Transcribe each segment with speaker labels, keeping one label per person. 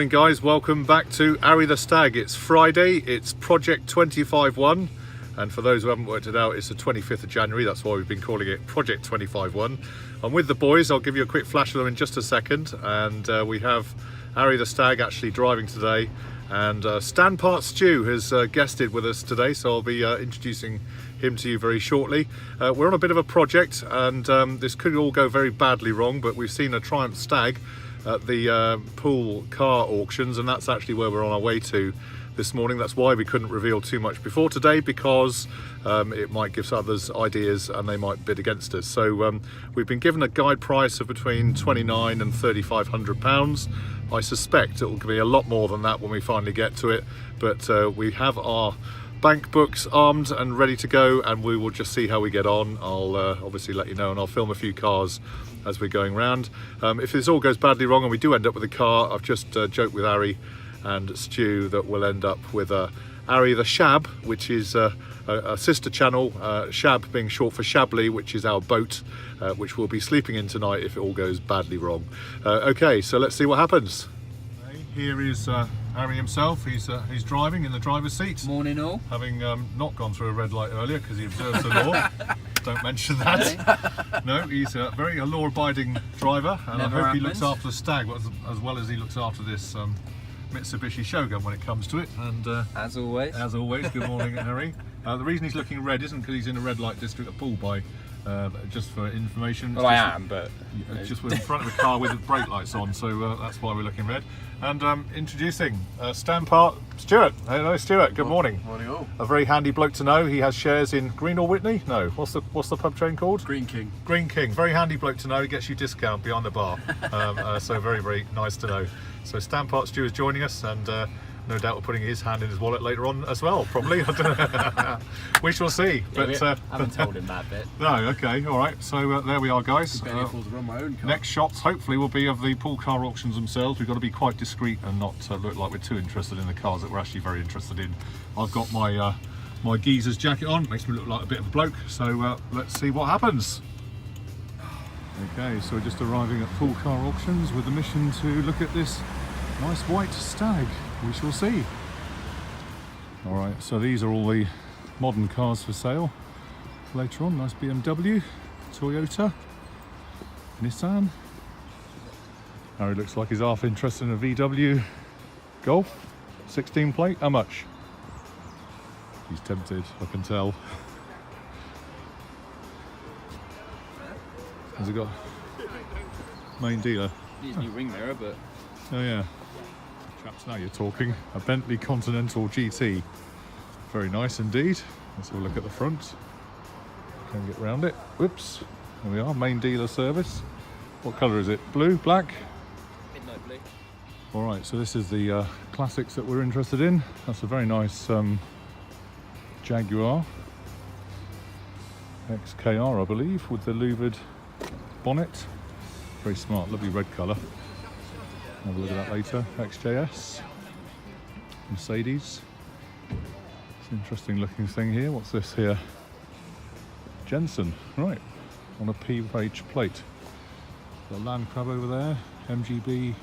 Speaker 1: morning guys, welcome back to Arry The Stag. It's Friday, it's Project 25-1, and for those who haven't worked it out, it's the 25th of January, that's why we've been calling it Project 25-1. I'm with the boys, I'll give you a quick flash of them in just a second, and we have Arry The Stag actually driving today, and Stanpart Stu has guested with us today, so I'll be introducing him to you very shortly. We're on a bit of a project, and this could all go very badly wrong, but we've seen a Triumph Stag at the Poole Car Auctions, and that's actually where we're on our way to this morning. That's why we couldn't reveal too much before today, because it might give others ideas and they might bid against us. So we've been given a guide price of between £2,900 and £3,500. I suspect it will be a lot more than that when we finally get to it, but we have our bank books armed and ready to go, and we will just see how we get on. I'll obviously let you know, and I'll film a few cars as we're going round. If this all goes badly wrong and we do end up with a car, I've just joked with Arry and Stu that we'll end up with Arry the Shab, which is a sister channel, Shab being short for Shabley, which is our boat, which we'll be sleeping in tonight if it all goes badly wrong. Okay, so let's see what happens. Here is Arry himself. He's driving in the driver's seat.
Speaker 2: Morning all.
Speaker 1: Having not gone through a red light earlier because he observes the law. Don't mention that. No, he's a very law-abiding driver, and
Speaker 2: Never
Speaker 1: I hope
Speaker 2: happens.
Speaker 1: he looks after the Stag as well as he looks after this Mitsubishi Shogun when it comes to it. And
Speaker 2: As always,
Speaker 1: good morning, Arry. The reason he's looking red isn't because he's in a red light district at Poole, by just for information.
Speaker 2: well, I am, but
Speaker 1: Just we're in front of the car with the brake lights on, so that's why we're looking red. And introducing Stanpart Stuart. Hello Stuart, good morning.
Speaker 3: Morning all.
Speaker 1: A very handy bloke to know. He has shares in Green or Whitney? No, what's the pub chain called?
Speaker 3: Green King.
Speaker 1: Green King, very handy bloke to know. He gets you discount behind the bar. So very, very nice to know. So Stanpart Stu is joining us, and no doubt we're putting his hand in his wallet later on as well, probably. I don't know. We shall see.
Speaker 2: yeah,
Speaker 1: But
Speaker 2: I haven't told him that bit.
Speaker 1: no, okay, all right. So there we are, guys.
Speaker 3: Barely afford to run my own car.
Speaker 1: Next shots hopefully will be of the Poole Car Auctions themselves. We've got to be quite discreet and not look like we're too interested in the cars that we're actually very interested in. I've got my my geezer's jacket on, makes me look like a bit of a bloke, so let's see what happens. Okay, so we're just arriving at Poole Car Auctions with the mission to look at this nice white Stag. We shall see. All right, so these are all the modern cars for sale. Later on, nice BMW, Toyota, Nissan. Arry looks like he's half interested in a VW Golf, 16 plate. How much? He's tempted, I can tell. Has he got main dealer?
Speaker 2: Needs a new ring mirror, but
Speaker 1: Oh yeah. Chaps, now you're talking. A Bentley Continental Gt. Very nice indeed. Let's have a look at the front. Can get round it. Whoops. There we are, main dealer service. What colour is it? Blue? Black?
Speaker 2: midnight blue.
Speaker 1: Alright, so this is the classics that we're interested in. That's a very nice Jaguar XKR, I believe, with the louvered bonnet. Very smart, lovely red colour. Have a look at that later. XJS, Mercedes. It's an interesting looking thing here. What's this here? Jensen, right, on a PH plate. Got a Land Crab over there. Mgb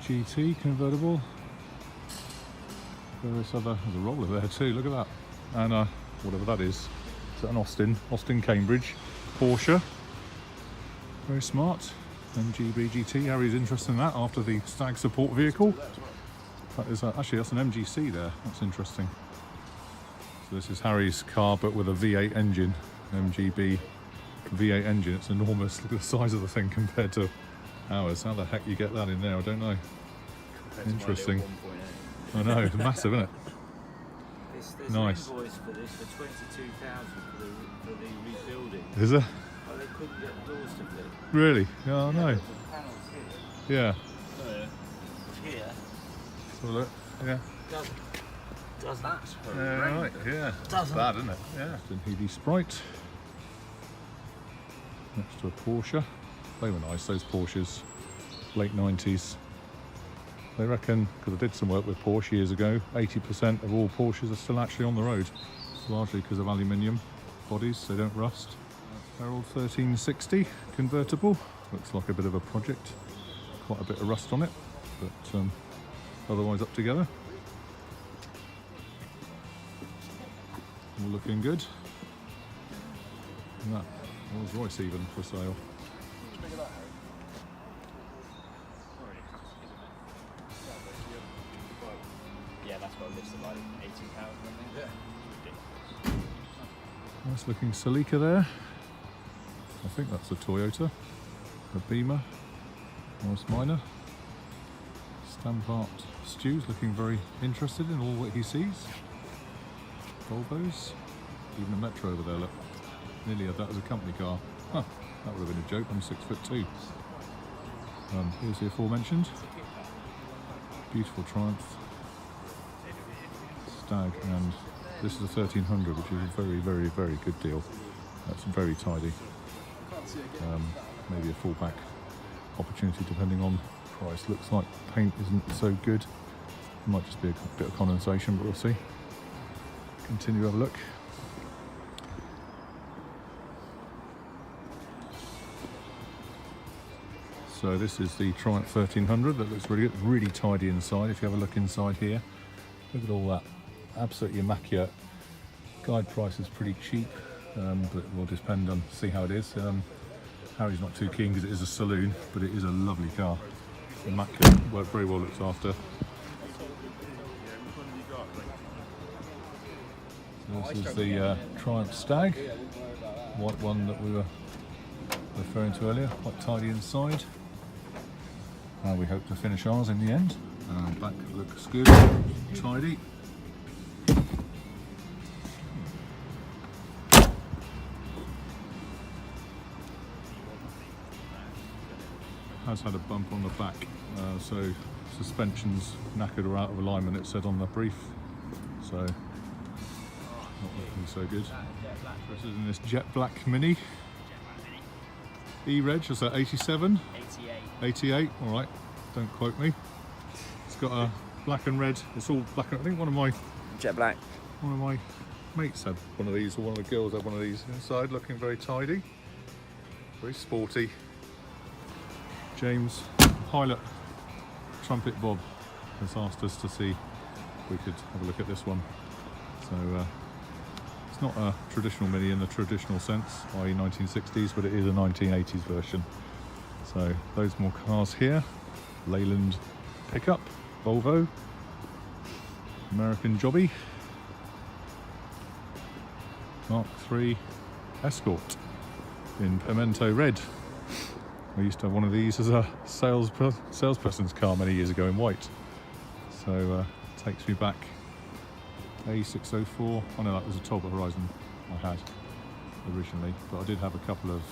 Speaker 1: Gt Convertible. There's a roller there too, look at that. And whatever that is. Is that an Austin Cambridge. Porsche. Very smart. Mgb Gt. Arry's interested in that after the Stag support vehicle. That is actually, that's an MGC there. That's interesting. So this is Harry's car, but with a V8 engine. Mgb V8 engine. It's enormous. Look at the size of the thing compared to ours. How the heck you get that in there? I don't know. Interesting. I know, it's massive, isn't it?
Speaker 4: There's
Speaker 1: Nice.
Speaker 4: an invoice for this for £22,000 for the rebuilding.
Speaker 1: Is there?
Speaker 4: But they couldn't get the doors to fit.
Speaker 1: Really? Yeah, I know.
Speaker 4: The panels here.
Speaker 1: Yeah.
Speaker 4: Here
Speaker 1: So look. Yeah.
Speaker 4: does that.
Speaker 1: Yeah, right. Yeah. That's
Speaker 4: Doesn't.
Speaker 1: bad, isn't it? Yeah. Then Healy Sprite. Next to a Porsche. They were nice, those Porsches. Late 90s. They reckon, because I did some work with Porsche years ago, 80% of all Porsches are still actually on the road. It's largely because of aluminium bodies, they don't rust. Herald 1360 convertible. Looks like a bit of a project. Quite a bit of rust on it. but otherwise up together. All looking good. And that Rolls Royce even for sale.
Speaker 2: Yeah, that's what I listed like £18, I think. Yeah.
Speaker 1: Nice looking Celica there. I think that's a Toyota. A Beamer. Nice Minor. Stampart Stu's looking very interested in all that he sees. Volvos. Even a Metro over there, look. Nearly had that as a company car. Huh, that would have been a joke, I'm 6'2". Here's the aforementioned. Beautiful Triumph Stag, and this is a 1300, which is a very, very, very good deal. That's very tidy. Maybe a fallback opportunity depending on price. Looks like paint isn't so good. Might just be a bit of condensation, but we'll see. Continue to have a look. So this is the Triumph 1300 that looks really good, really tidy inside. If you have a look inside here, look at all that, absolutely immaculate. Guide price is pretty cheap, but it will depend on, see how it is. Harry's not too keen because it is a saloon, but it is a lovely car. Immaculate, very well looked after. So this is the Triumph Stag, white one that we were referring to earlier, quite tidy inside. We hope to finish ours in the end. Back looks good, tidy. Has had a bump on the back, so suspension's knackered or out of alignment, it said on the brief. So, not looking so good. This is in this jet black Mini. E-reg, was that 87? 88, all right, don't quote me. It's got a black and red, it's all black and I think one of my mates had one of these, or one of the girls had one of these inside, looking very tidy, very sporty. James, pilot Trumpet Bob, has asked us to see if we could have a look at this one. So it's not a traditional Mini in the traditional sense, i.e. 1960s, but it is a 1980s version. So those more cars here. Leyland pickup, Volvo, American Jobby, Mark III Escort in pimento red. We used to have one of these as a salesperson's car many years ago in white. So takes me back. A604, oh no, that was a Talbot Horizon I had originally, but I did have a couple of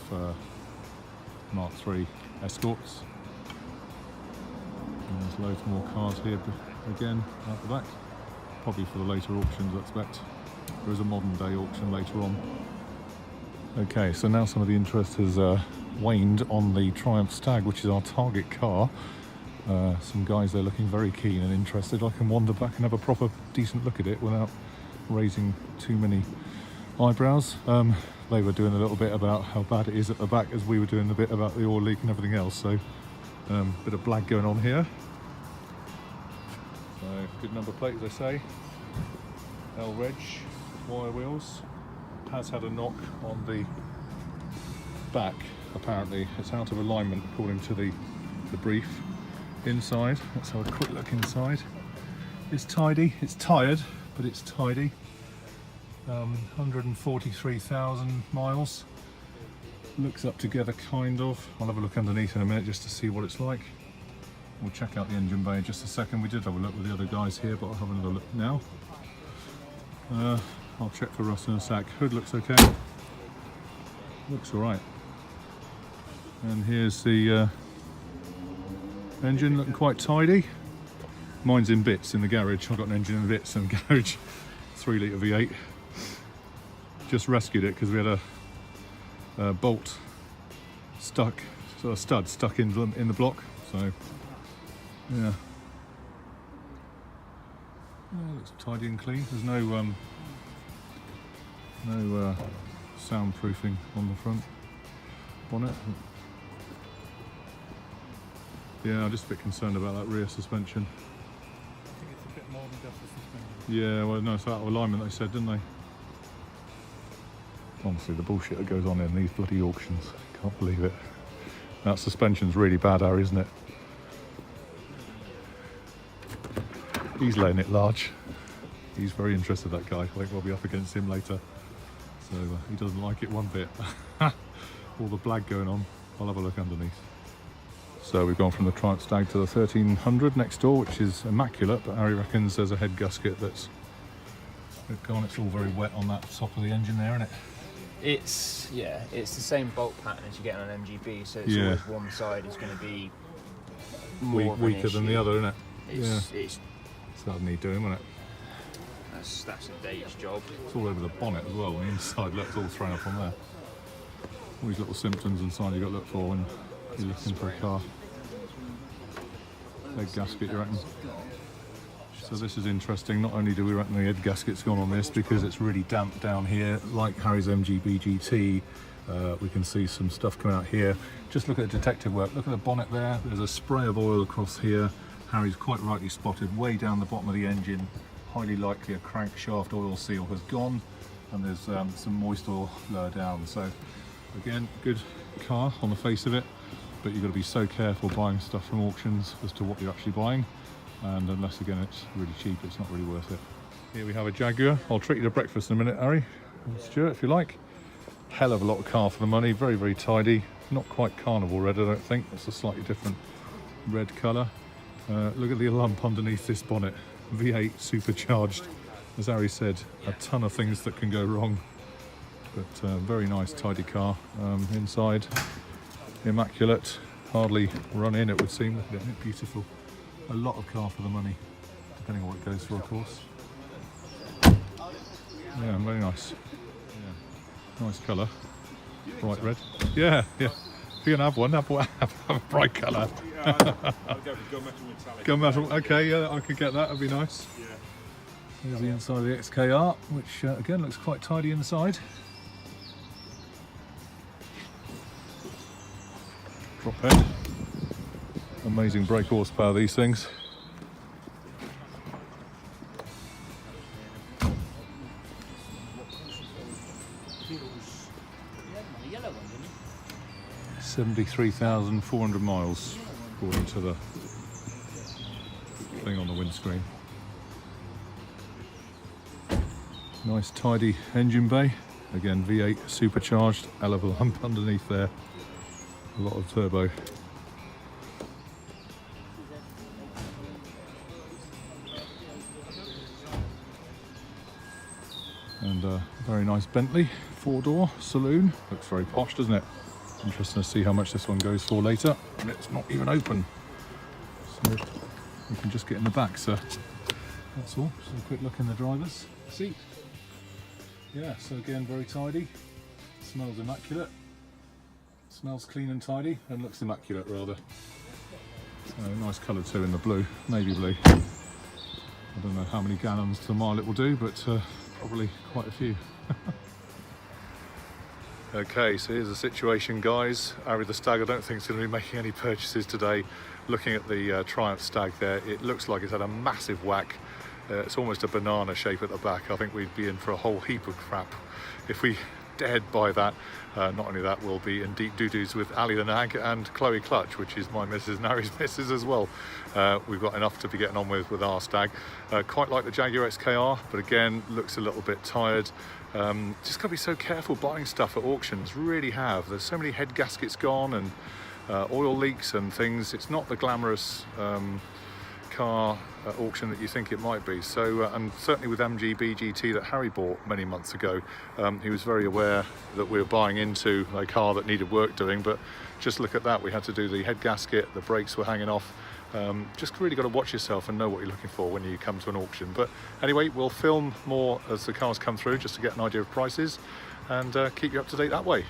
Speaker 1: Mark III Escorts. And there's loads more cars here again out the back, probably for the later auctions I expect. There is a modern day auction later on. Okay, so now some of the interest has waned on the Triumph Stag, which is our target car. Some guys there looking very keen and interested. I can wander back and have a proper decent look at it without raising too many eyebrows. They were doing a little bit about how bad it is at the back, as we were doing a bit about the oil leak and everything else, so bit of blag going on here. So good number plate, as I say. L-Reg, wire wheels. Has had a knock on the back, apparently. It's out of alignment according to the brief. Inside, let's have a quick look inside. It's tidy, it's tired, but it's tidy. 143,000 miles. Looks up together, kind of. I'll have a look underneath in a minute just to see what it's like. We'll check out the engine bay in just a second. We did have a look with the other guys here, but I'll have another look now. I'll check for rust in a sec. Hood looks okay. Looks alright. And here's the engine looking quite tidy. Mine's in bits in the garage. I've got an engine in bits in the garage. 3 litre V8. Just rescued it because we had a bolt stuck, sort of stud stuck in the block. So yeah, looks tidy and clean. There's no soundproofing on the front bonnet. Yeah, I'm just a bit concerned about that rear suspension.
Speaker 3: I think it's a bit more than just the suspension.
Speaker 1: Yeah, well, no, it's out of alignment, they said, didn't they? Honestly, the bullshit that goes on in these bloody auctions. Can't believe it. That suspension's really bad, Arry, isn't it? He's laying it large. He's very interested, that guy. I think we'll be up against him later. So he doesn't like it one bit. All the blag going on. I'll have a look underneath. So we've gone from the Triumph Stag to the 1300 next door, which is immaculate, but Arry reckons there's a head gasket that's gone. It's all very wet on that top of the engine there, isn't it?
Speaker 2: It's the same bolt pattern as you get on an MGB, so it's
Speaker 1: Yeah.
Speaker 2: always one side is going to be more of an
Speaker 1: Weaker than the
Speaker 2: issue.
Speaker 1: other, isn't it?
Speaker 2: It's
Speaker 1: So that'd need doing, wouldn't it?
Speaker 2: that's a day's job.
Speaker 1: It's all over the bonnet as well. The inside looks all thrown up on there. All these little symptoms and signs you've got to look for when you're looking for a car. Head gasket, you reckon? So this is interesting. Not only do we reckon the head gasket's gone on this because it's really damp down here, like Harry's Mgb Gt. We can see some stuff coming out here. Just look at the detective work. Look at the bonnet there. There's a spray of oil across here. Harry's quite rightly spotted way down the bottom of the engine. Highly likely a crankshaft oil seal has gone, and there's some moist oil lower down. So again, good car on the face of it, but you've got to be so careful buying stuff from auctions as to what you're actually buying, and unless again it's really cheap, it's not really worth it. Here we have a Jaguar. I'll treat you to breakfast in a minute, Arry and Stuart, if you like. Hell of a lot of car for the money. Very, very tidy. Not quite carnival red, I don't think. It's a slightly different red colour. Look at the lump underneath this bonnet. V8 supercharged. As Arry said, a ton of things that can go wrong, but very nice tidy car. Inside immaculate, hardly run in, it would seem. Look at it, beautiful. A lot of car for the money, depending on what it goes for, of course. Yeah, very nice. Yeah. Nice colour, bright red. Yeah. If you're gonna have one, have a bright colour.
Speaker 3: I'll go with gunmetal metallic.
Speaker 1: Gunmetal, okay, yeah, I could get that, that'd be nice.
Speaker 3: Yeah.
Speaker 1: There's the inside of the XKR, which again looks quite tidy inside. Drop head. Amazing brake horsepower, these things.
Speaker 2: The yellow one, didn't you?
Speaker 1: 73,400 miles, according to the thing on the windscreen. Nice tidy engine bay. Again, V8 supercharged, hell of a lump underneath there. A lot of turbo. And a very nice Bentley 4-door saloon. Looks very posh, doesn't it? Interesting to see how much this one goes for later. And it's not even open. So you can just get in the back, sir. That's all. Just a quick look in the driver's seat. Yeah, so again, very tidy. Smells immaculate. Smells clean and tidy, and looks immaculate rather. Nice colour too in the blue, navy blue. I don't know how many gallons to the mile it will do, but probably quite a few. Okay, so here's the situation, guys. Arry the Stag, I don't think is going to be making any purchases today. Looking at the Triumph Stag there, it looks like it's had a massive whack. It's almost a banana shape at the back. I think we'd be in for a whole heap of crap if we dared buy that. Not only that, we'll be in deep doo-doos with Ali the Nag and Chloe Clutch, which is my missus and Harry's missus as well. We've got enough to be getting on with our Stag. Quite like the Jaguar XKR, but again, looks a little bit tired. Just got to be so careful buying stuff at auctions, really have. There's so many head gaskets gone and oil leaks and things. It's not the glamorous car auction that you think it might be. So and certainly with Mgb Gt that Harry bought many months ago, he was very aware that we were buying into a car that needed work doing, but just look at that, we had to do the head gasket, the brakes were hanging off. Just really got to watch yourself and know what you're looking for when you come to an auction. But anyway, we'll film more as the cars come through just to get an idea of prices and keep you up to date that way.